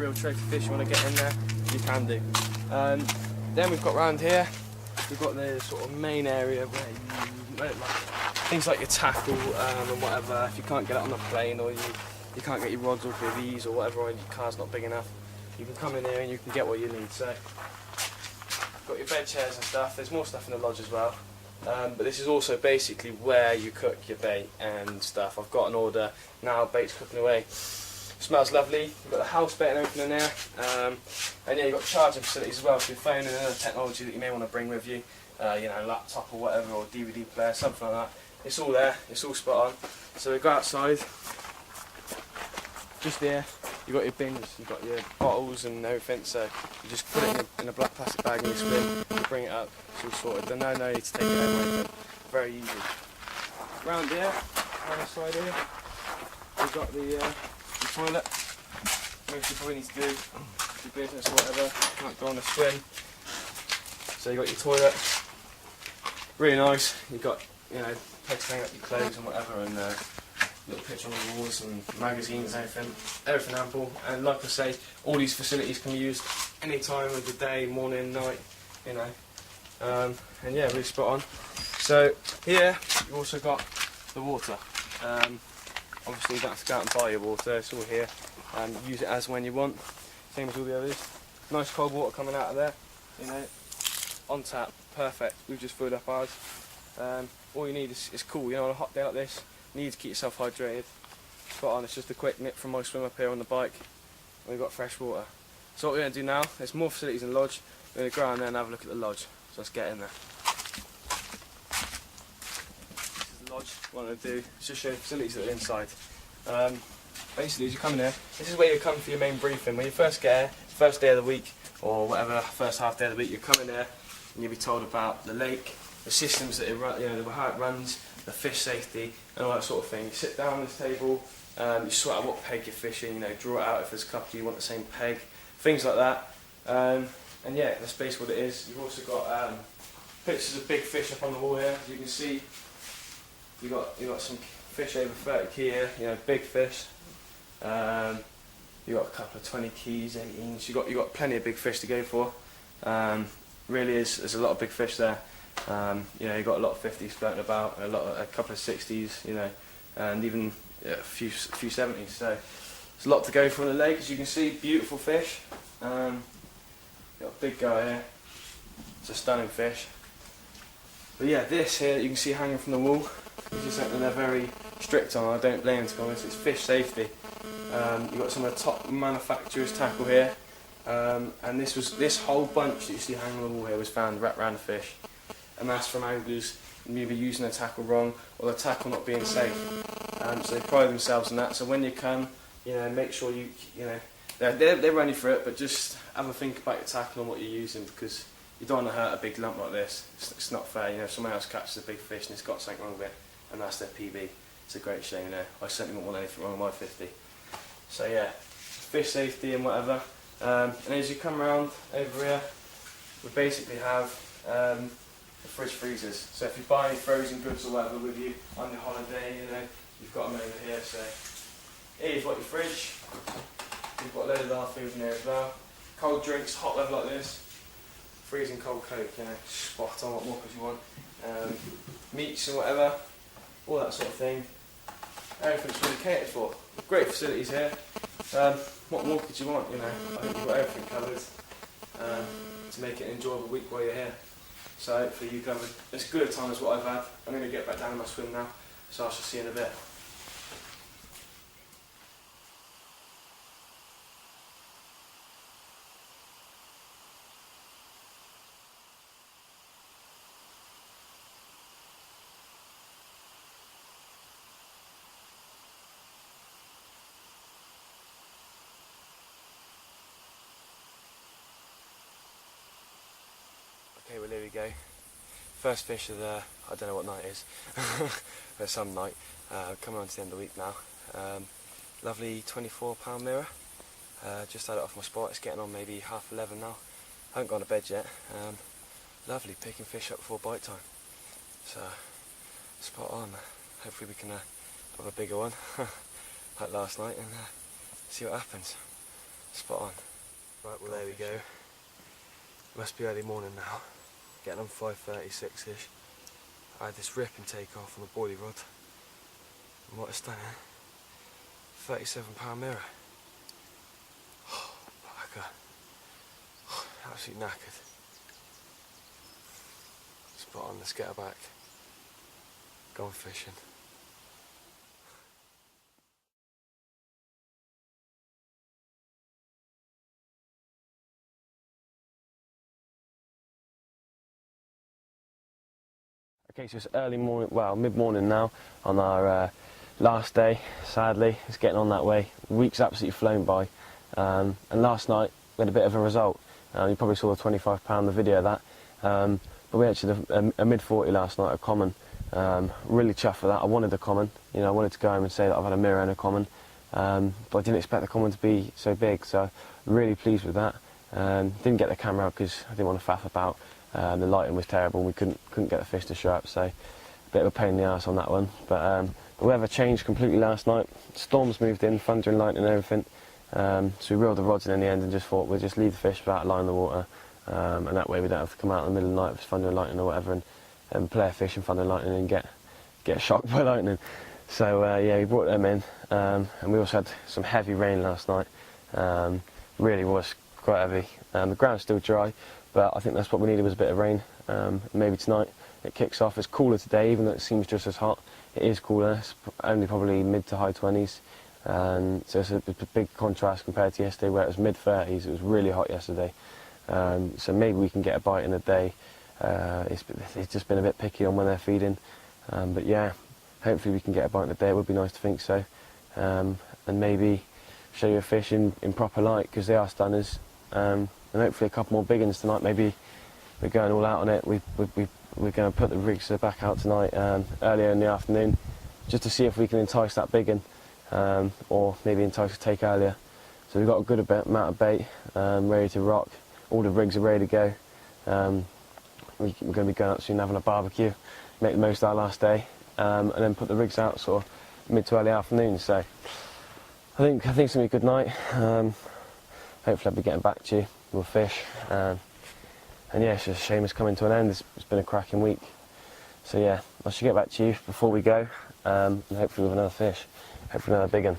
real trophy fish you want to get in there, you can do. Then we've got round here, we've got the sort of main area where you like things like your tackle and whatever. If you can't get it on a plane, or you can't get your rods or bivvies or whatever, or your car's not big enough, you can come in here and you can get what you need. So, got your bed chairs and stuff. There's more stuff in the lodge as well. But this is also basically where you cook your bait and stuff. I've got an order now, bait's cooking away. Smells lovely. You've got the house bait and everything in there. And yeah, you've got charging facilities as well for your phone and other technology that you may want to bring with you. You know, laptop or whatever, or DVD player, something like that. It's all there, it's all spot on. So we go outside, just there, you've got your bins, you've got your bottles and everything, so you just put it in a black plastic bag in your swim, you bring it up, it's all sorted. There's no need to take it home or anything, very easy. Round here, on the side here, we've got the toilet. Most you probably need to do your business or whatever, can't go on a swim. So you've got your toilet, really nice, you've got, you know, place to hang up your clothes and whatever, and little picture on the walls and magazines and everything ample. And like I say, all these facilities can be used any time of the day, morning, night, you know. And yeah, really spot on. So here you've also got the water. Obviously you don't have to go out and buy your water, it's all here. Use it as when you want, same as all the others. Nice cold water coming out of there, you know, on tap, perfect. We've just filled up ours. All you need is cool, you know, on a hot day like this, you need to keep yourself hydrated. Spot on, it's just a quick nip from my swim up here on the bike, and we've got fresh water. So what we're going to do now, there's more facilities in the lodge, we're going to go around there and have a look at the lodge. So let's get in there. This is the lodge. What I'm going to do is just show you the facilities that are inside. Basically, as you come in here, this is where you come for your main briefing. When you first get here, first day of the week, or whatever, first half day of the week, you come in there and you'll be told about the lake, the systems that it run, you know, how it runs, the fish safety, and all that sort of thing. You sit down at this table, you sort out what peg you're fishing, you know, draw it out if there's a couple you want the same peg, things like that. And yeah, that's basically what it is. You've also got pictures of big fish up on the wall here. As you can see, you've got some fish over 30 key here, you know, big fish. You've got a couple of 20 keys, 18s. You've got plenty of big fish to go for. Really is, there's a lot of big fish there. You know, you've got a lot of 50s floating about, a couple of 60s, you know, and even a few 70s. So there's a lot to go for on the lake, as you can see. Beautiful fish. Got a big guy here. It's a stunning fish. But yeah, this here you can see hanging from the wall is just something they're very strict on. I don't blame them, to be honest. It's fish safety. You've got some of the top manufacturers' tackle here. And this whole bunch that you see hanging on the wall here was found wrapped around the fish. And that's from anglers maybe using their tackle wrong, or the tackle not being safe. So they pride themselves on that. So when you come, you know, make sure you know, they're running for it, but just have a think about your tackle and what you're using, because you don't want to hurt a big lump like this. It's not fair. You know, if someone else catches a big fish and it's got something wrong with it, and that's their PB, it's a great shame. You know, I certainly wouldn't want anything wrong with my 50. So yeah, fish safety and whatever. And as you come around over here, we basically have the fridge freezers. So if you buy any frozen goods or whatever with you on your holiday, you know, you've got them over here. So here you've got your fridge. You've got a load of our food in there as well. Cold drinks, hot weather like this. Freezing cold Coke, you know, spot on. What more could you want? Meats and whatever, all that sort of thing. Everything's really catered for. Great facilities here. What more could you want? You know, I think you've got everything covered to make it an enjoyable week while you're here. So hopefully you covered as good a time as what I've had. I'm going to get back down in my swim now, so I shall see you in a bit. Okay, well here we go. First fish of the, I don't know what night it is, but some night. Coming on to the end of the week now. Lovely 24-pound mirror. Just had it off my spot. It's getting on maybe 11:30 now. I haven't gone to bed yet. Lovely, picking fish up before bite time. So, spot on. Hopefully we can have a bigger one, like last night, and see what happens. Spot on. Right, well there we go. Must be early morning now. Getting on 5:36ish. I had this rip and take off on the boilie rod. And what a stunning £37 mirror. Oh, bugger. Absolutely knackered. Spot on, let's get her back. Go on fishing. Okay, so it's early morning, well, mid-morning now on our last day, sadly. It's getting on that way. The week's absolutely flown by. And last night, we had a bit of a result. You probably saw the £25, the video of that. But we actually had a mid-40 last night at common. Really chuffed for that. I wanted the common. You know, I wanted to go home and say that I've had a mirror and a common. But I didn't expect the common to be so big, so really pleased with that. Didn't get the camera out because I didn't want to faff about. The lighting was terrible and we couldn't get the fish to show up, so a bit of a pain in the arse on that one. But the weather changed completely last night. Storms moved in, thunder and lightning and everything. So we reeled the rods in the end and just thought we'll just leave the fish without a line in the water, and that way we don't have to come out in the middle of the night if it's thunder and lightning or whatever and play a fish in thunder and lightning and get shocked by lightning. So yeah, we brought them in, and we also had some heavy rain last night. Really was quite heavy. The ground's still dry, but I think that's what we needed was a bit of rain. Maybe tonight it kicks off. It's cooler today, even though it seems just as hot. It is cooler. It's only probably mid to high 20s. So it's a big contrast compared to yesterday where it was mid-30s. It was really hot yesterday. So maybe we can get a bite in a day. It's just been a bit picky on when they're feeding. But yeah, hopefully we can get a bite in a day. It would be nice to think so. And maybe show you a fish in proper light, because they are stunners. And hopefully a couple more big ones tonight. Maybe we're going all out on it. We're going to put the rigs back out tonight, earlier in the afternoon, just to see if we can entice that big one, or maybe entice a take earlier. So we've got a good amount of bait ready to rock. All the rigs are ready to go. We're going to be going out soon having a barbecue, make the most of our last day, and then put the rigs out sort of mid to early afternoon. So I think it's going to be a good night. Hopefully I'll be getting back to you. We'll fish. And yeah, it's just a shame it's coming to an end. It's been a cracking week. So yeah, I should get back to you before we go, and hopefully with another fish, hopefully another big one.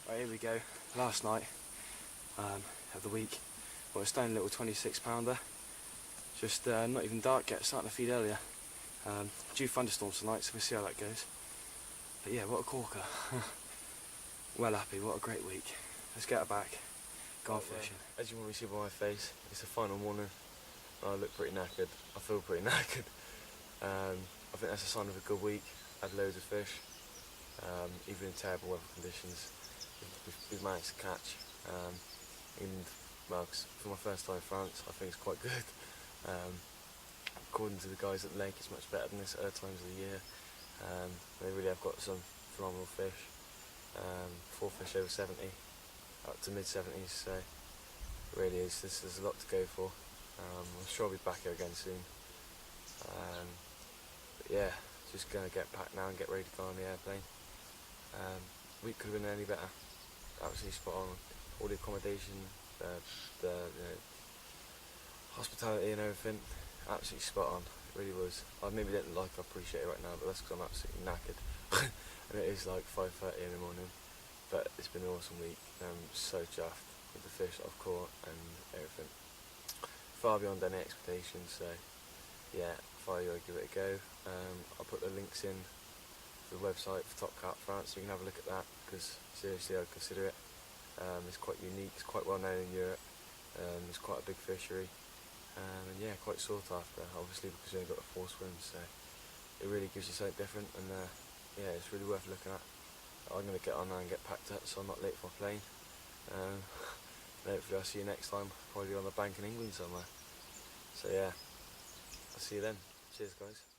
Right, here we go, last night of the week. Well, a stunning little 26-pounder. Just not even dark yet, starting to feed earlier. Due thunderstorms tonight, so we'll see how that goes. But yeah, what a corker. Well happy, what a great week. Let's get her back, go on fishing. As you probably see by my face, it's the final morning. I look pretty knackered, I feel pretty knackered. I think that's a sign of a good week. Had loads of fish, even in terrible weather conditions. We've managed to catch, well, for my first time in France, I think it's quite good. According to the guys at the lake, it's much better than this at other times of the year. They really have got some phenomenal fish. 4 fish over 70, up to mid-70s, so it really is. There's a lot to go for. I'm sure I'll be back here again soon. But yeah, just going to get packed now and get ready to go on the airplane. Week could have been any better. Absolutely spot on. All the accommodation, the hospitality and everything, absolutely spot on. It really was. I maybe didn't appreciate it right now, but that's because I'm absolutely knackered. And it is like 5:30 in the morning. But it's been an awesome week. I'm so chuffed with the fish that I've caught and everything. Far beyond any expectations, so yeah, far you give it a go. I'll put the links in the website for Top Carp France, so you can have a look at that, because seriously I'd consider it. It's quite unique, it's quite well known in Europe, it's quite a big fishery, and yeah, quite sought after, obviously because you only got the 4 swims, so it really gives you something different, and yeah, it's really worth looking at. I'm going to get on there and get packed up so I'm not late for my plane. And hopefully I'll see you next time, probably on the bank in England somewhere. So yeah, I'll see you then. Cheers guys.